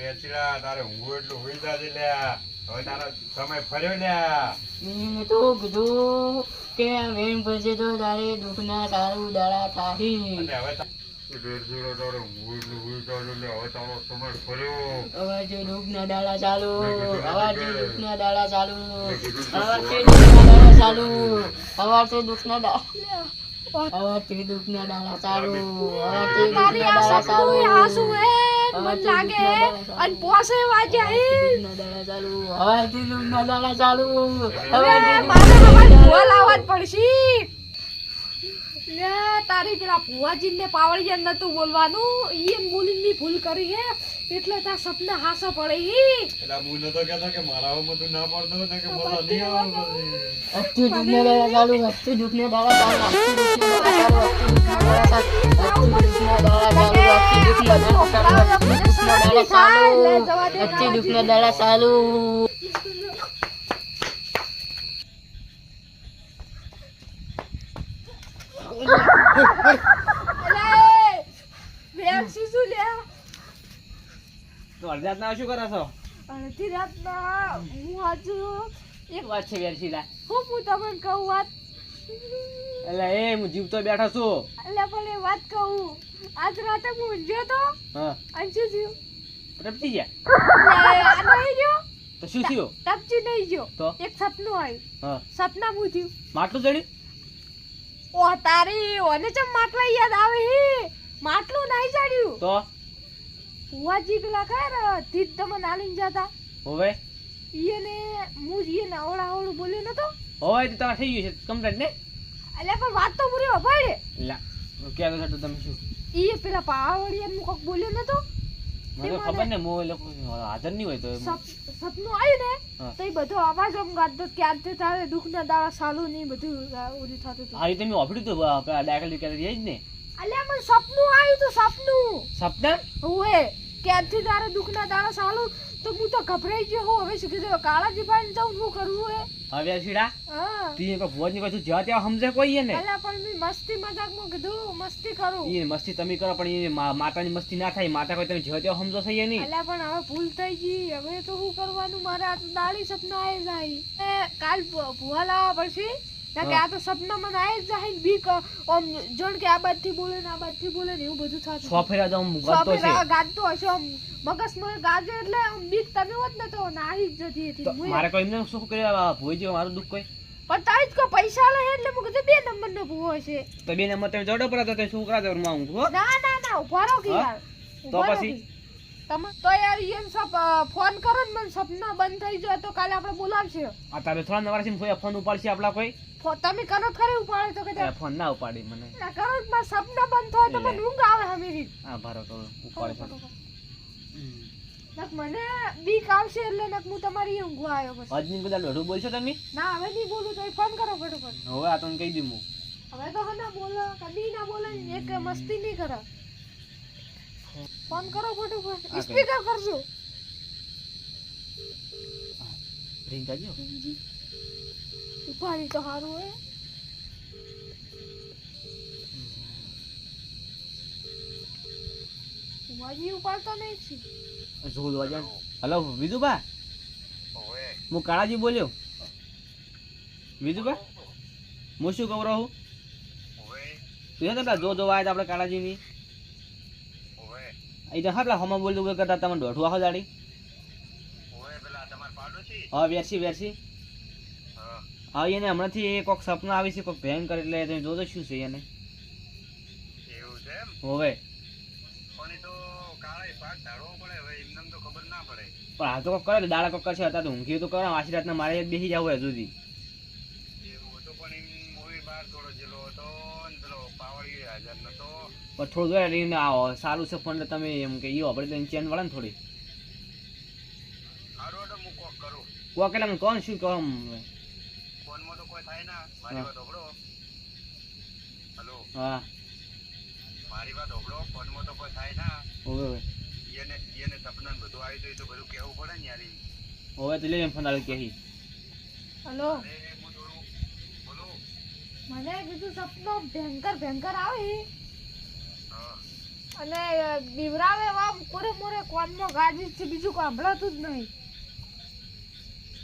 વેચીલા તારે ઊંઘું એટલું હોઈ જાજે લ્યા. હવે તારો સમય ફર્યો લ્યા. મેં તો કીધું કે વેણ પછી તો તારે દુઃખના તારું દાડા થાહી. અને હવે વેચીલા તારે ઊંઘું એટલું હોઈ જાજે લ્યા. હવે તારો સમય ફર્યો. હવાથી દુઃખના દાડા ચાલુ, હવાથી દુઃખના દાડા ચાલુ, હવાથી દુઃખના દાડા ચાલુ, હવાથી દુઃખના દાડા, હવાથી દુઃખના દાડા ચાલુ, હવાથી દુઃખના દાડા ચાલુ, મન લાગે અને પોસે વાજ્યા હે દુઃખના દાડા ચાલુ, હવાથી દુઃખના દાડા ચાલુ, મારે હવાથી હવાજ ભૂવા લાવવા જ પડશે લે તારી પેલા ભુવાજીને પાવડિયા નતું બોલવાનું ઈયન બોલીને ભૂલ કરી હે એટલે તાર સપના હાસા પડે હી એલા હું નતો કહેતો કે મારાઓમાં તું ના પડતો ને કે મજા નહીં આવવાનું. હવાથી દુઃખના દાડા ચાલુ, હવાથી દુઃખના દાડા ચાલુ, હવાથી દુઃખના દાડા ચાલુ, હવાથી દુઃખના દાડા ચાલુ, હવાથી દુઃખના દાડા ચાલુ. તો અડધાત ના શું કરો છો? અડધી રાતના હું આજુ એક વાત છે વેરશીલા, હું તમને કહું વાત એટલે એ હું જીવતો બેઠો છું. એટલે પણ એ વાત કહું આજ રાતે હું ઊંઘ્યો તો હા અને શું થયું ટપચી ગયા આ નહીં ગયો તો શું થયું? ટપચી નહીં ગયો તો? એક સપનું આવ્યું હા સપના હું થયું માટલું ચડ્યું? ઓ તારી ઓને ચમ માટલા યાદ આવે હે માટલું નહીં ચડ્યું તો ભુવાજી પેલા ખબર તીજ તમે નાલીને જતા હવે ઈને હું ઈને અવળું બોલ્યો નતો હવે તો તમારે થઈ ગયું છે કમ્પ્લેટ ને? એટલે પણ વાત તો પૂરી વભાડે લા ક્યાં તો તમે શું ઈ પેલા પાવડિયા નું કોક બોલ્યો નતો મને તો ખબર ને મોબાઈલ લોકો હાજર નહીં હોય તો સપનું આવ્યું ને હા. તો એ બધો અવાજ આમ ગાતો ક્યાંથી તારે દુઃખના દાડા સાલું નહીં બધું ઉડી થતું હતું હા એ તમે ઓફડી તો પેલા ડાયકલ કરી જ ને અલ્યા મને સપનું આવ્યું તો સપનું સપના ઓએ ક્યાંથી તારે દુઃખના દાડા સાલું તો હું તો ગભરાઈ ગયો હું હવે શું કીધું કાળાજી ભાઈ જાઉં શું કરવું હે હવે સીડા હા તી કોઈ ભોજ ની કશું જ્યાં ત્યાં સમજે કોઈ ને અલ્યા પણ મેં મસ્તી મજાકમાં કીધું મસ્તી કરું એ મસ્તી તમે કરો પણ એ માતાની મસ્તી ના થાય માતા કોઈ તમે જ્યાં ત્યાં સમજો થઈ નહીં. અલ્યા પણ હવે ભૂલ થઈ ગઈ હવે તો શું કરવાનું મારે આ તો દાડી સપના આવી જાય કાલ ભૂવા લાવવા પડશે કે આ તો સપના મને આવી જાય ને બીક આમ જોણ કે આ બાજથી બોલે ને આ બાજથી બોલે ને એવું બધું થતું સોફેરા તો ગતો છે ગાતો હશે આમ મગજનો ગાજો એટલે આમ બીક તમે હોત ને તો નાહી જ જતી હતી તો મારે કોઈ એમને શું કર્યા ભોઈ જેવો મારું દુઃખ કોઈ પણ તારી જ કોઈ પૈસા લે એટલે હું કીધું 2 નંબરનો ભૂવો હશે તો બે નંબર તમે જોડો પડે તો શું કરા દઉં હું હો ના ના ના ઉભા રહો કે યાર તો પછી તમે તો યાર ઈયન સપ ફોન કરો ને મને સપના બંધ થઈ જાય તો કાલે આપણે બોલાવશે આ તારે થોડા નવરાશી ફોન ઉપાડશે આપડા કોઈ તમે કરો ખરી ઉપાડે તો કે ફોન ના ઉપાડી મને ના કરો માં સપના બંધ થાય તો મને ઊંઘ આવે હમેરી હા ભારો કરો ઉપાડે છે નક મને બીક આવશે એટલે નક હું તમારી ઊંઘવા આવ્યો બસ અજની બધા દોઢું બોલશો તમે? ના હવે નહીં બોલું તો ફોન કરો ફટાફટ હવે આ તો કહી દઉં હું હવે તો ના બોલો કદી ના બોલે એક મસ્તી નહીં કરે ફોન કરો ફટાફટ સ્પીકર કરજો રિંગ કરજો ઉપાડી તો સારું હે વાજી ઉપાડતો નહીં છે શું જોવા હલો વિજુભા ઓવે હું કાળાજી બોલ્યો વિજુભા હું શું કહું રહું ઓવે તું પેલા જો જોવા આવ્યા આપણે કાળાજીની ઓવે એ તો હા પેલા હમા બોલતું કરતા તમે દોઢું આખો દાડી ઓવે પેલા તમાર પાડોશી હા વેરસી વેરસી હા હા એને હમણાંથી કોઈક સપના આવી છે કોઈક ભયંકર એટલે તમે જોજો શું છે એને એવું છે એમ હવે પણ એ તો કાળે પાક ધાડવો પડે હવે એમને તો ખબર ના પડે પણ આ તો કોક કરે દાડા કોક કરશે હતા તો ઊંઘી તો કરો આશી રાતના મારે એક બેસી જવું હજુ સુધી એવું હતું પણ એમ મૂવી બહાર થોડો જેલો હતો ને પેલો પાવડિયો હાજર નતો પણ થોડું જોયા રહીને આવો સારું છે ફોન તમે એમ કે ઈઓ આપણે તો ચેન વાળા ને થોડી હારું એટલે હું કોક કરું કોક એટલે મને કોણ શું કહો ફોનમાં તો કોઈ થાય ના મારી વાત હોભળો હલો હા મારી વાત હોભળો ફોનમાં તો કોઈ થાય ના હવે એને સપના ને બધું આવ્યું તો એ તો બધું કહેવું પડે ને યાર હવે તો લે એમ ફોન આવે કહી હલો અરે હું થોડું બોલો મને કીધું સપનો ભયંકર ભયંકર આવે હા અને બીવરાવે આમ કોરે મોરે કોનમાં ગાજી છે, બીજું કોઈ સંભળાતું જ નહીં.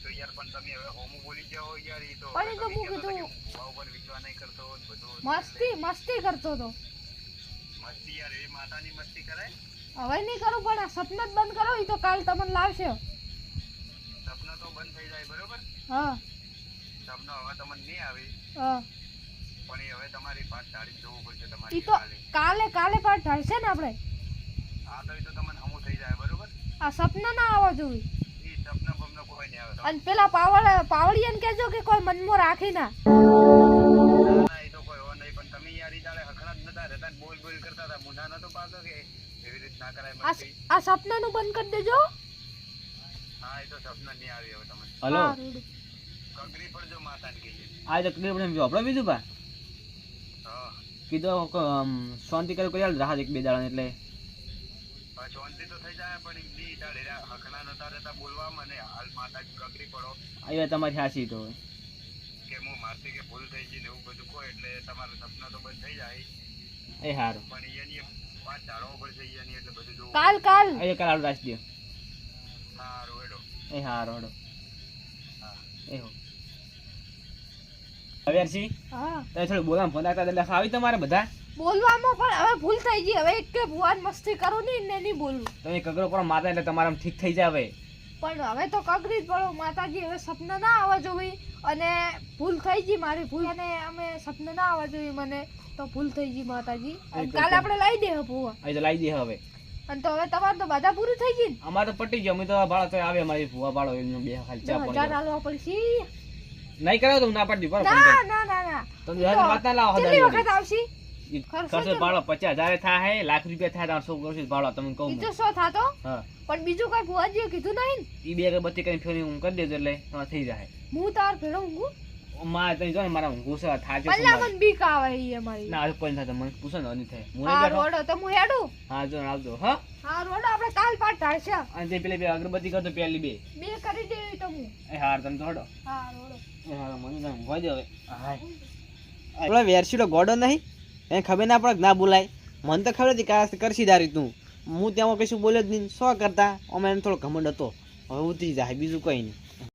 તો યાર પણ તમે હવે હોમું બોલી જાઓ યાર, ઈ તો પણ ઈ તો તમે હું કહેતા હતા કીધું. કે ભૂવા ઉપર વિશ્વાસ નહીં કરતો ને બધું. મસ્તી કરતો તો. મસ્તી યાર, એ માતાની મસ્તી કરાય. હવે નહીં કરું, પણ આ સપના જ બંધ કરો, ઈ તો કાલ તમને લાવશે. સપના તો બંધ થઈ જાય બરોબર, હા સપના હવે તમને નહીં આવે, હા પણ એ હવે તમારી પાસ ઢાળી જવું પડશે ઈ તમારી તો કાલે. કાલે પાઠ ઢળશે ને આપણે. હા તો એ તો તમને હમું થઈ જાય બરોબર. આ સપના ના આવવા જોઈએ. ઈ સપના બમના કોઈ નહીં આવે. અને પેલા પાવડિયાને કહેજો કે કોઈ મનમાં રાખી ના. ના, એ તો કોઈ હો નહીં, પણ તમે યાર ઈ દાડે હખણા જ નતા રહેતા ને બોલ બોલ કરતા હતા, મુંડા નતો પાડતો કે એવી રીત ના કરાય મસ્તી. આ સપનાનું બંધ કરી દેજો. હા એ તો સપના નહીં આવે હવે તમને. હલો હા, રૂડું. કગરી પડજો માતાને કહીએ. આ તો ક્લિયર પડે વાપરો બીજું પા હા કીધું કે, શાંતિ કરી કરી રાહત એક બે દાડા એટલે શાંતિ તો થઈ જાય, પણ ઈ દી દાડે હખણા નતા રહેતા બોલવામાં ને હાલ માતા કગરી પડો અહીંયા તમારી હાસી તો કે હું મારથી કે ભૂલ થઈ ગઈ ને એવું બધું કહો એટલે તમારું સપના તો બંધ થઈ જાય, એ હારું પણ એની વાત ઢાળવો પડશે એની, એટલે બધું જોવું. કાલ અહીંયા કાલ આડું રાખી દો. સારું હેડો. એ હારું હડો હા. એ હો હવે યારસી હા તમે થોડું બોલામ ફોન રાખતા એટલે આવી તમારે બધા બોલવામાં પણ હવે ભૂલ થઈ ગઈ. હવે એક કે ભુવાન મસ્તી કરું નહીં ને નહીં બોલવું. તમે કગરો પણ માતા એટલે તમારે આમ ઠીક થઈ જાવે. પણ હવે તો કગરી જ પડો માતાજી. હવે સપના ના આવવા જોઈએ, અને ભૂલ થઈ ગઈ મારી ભૂલ, અને અમે સપના ના આવવા જોઈએ મને, તો ભૂલ થઈ ગઈ માતાજી. અને કાલે આપણે લઈ દે ભુવા. અહીં તો લાવી દે હવે. અને તો હવે તમારે તો બધા પૂરી થઈ ગઈ ને. અમારે તો પટી ગયો, અમે તો ભાડો તો આવે અમારી ભૂવા ભાડો એમનો બે ખાલી ચા 10,000 પાણી આલવા પડશે. નહીં કરાવો તો હું ના પાડી દઉં ના ના ના ના. તમે હજાર વાત ના લાવો કેટલી હજાર વખત આવશે? ખર્ચો ભાડો 50,000 થાય, લાખ રૂપિયા થાય, 300 કરોડ ભાડો તમને કહું ઈ હું. તો 100 થાતો. હા પણ બીજું કઈ ભુવાજીએ કીધું નહીં ને. ઈ બે અગરબત્તી કરીને ફેરી હું કરી દેજો એટલે તમારે થઈ જાય. હું તાર ભેળો ઊંઘું. માં તમે જો ને મારા ગુસ્સા થાજો પલ્લા મને બીક આવે ઈ અમારી. ના કોઈ નહીં થાય, મને પૂછો ને નહીં થાય. હું હા નહીં બેઠો. રોડો તો હું હેડું. હા જો આવજો હા. હા રોડો આપણે કાલ પાટ ઢાળશે. અને જે પેલી બે અગરબત્તી કરતો પેલી બે બે કરી દેવી તો હું. એ હાર તમે તો હડો. હા રોડો. એ હાર મને તો ઊંઘવા દે હવે. હાય પેલો વેરસીડો ગોડો નહીં એને ખબર ના પડે કે ના બોલાય. મને તો ખબર હતી કે કરશી દારી તું. હું ત્યાં કશું બોલ્યો જ નહીં. શું કરતા અમે એમ થોડો ઘમંડ હતો. હવે ઉતરી જાય બીજું કઈ નહીં.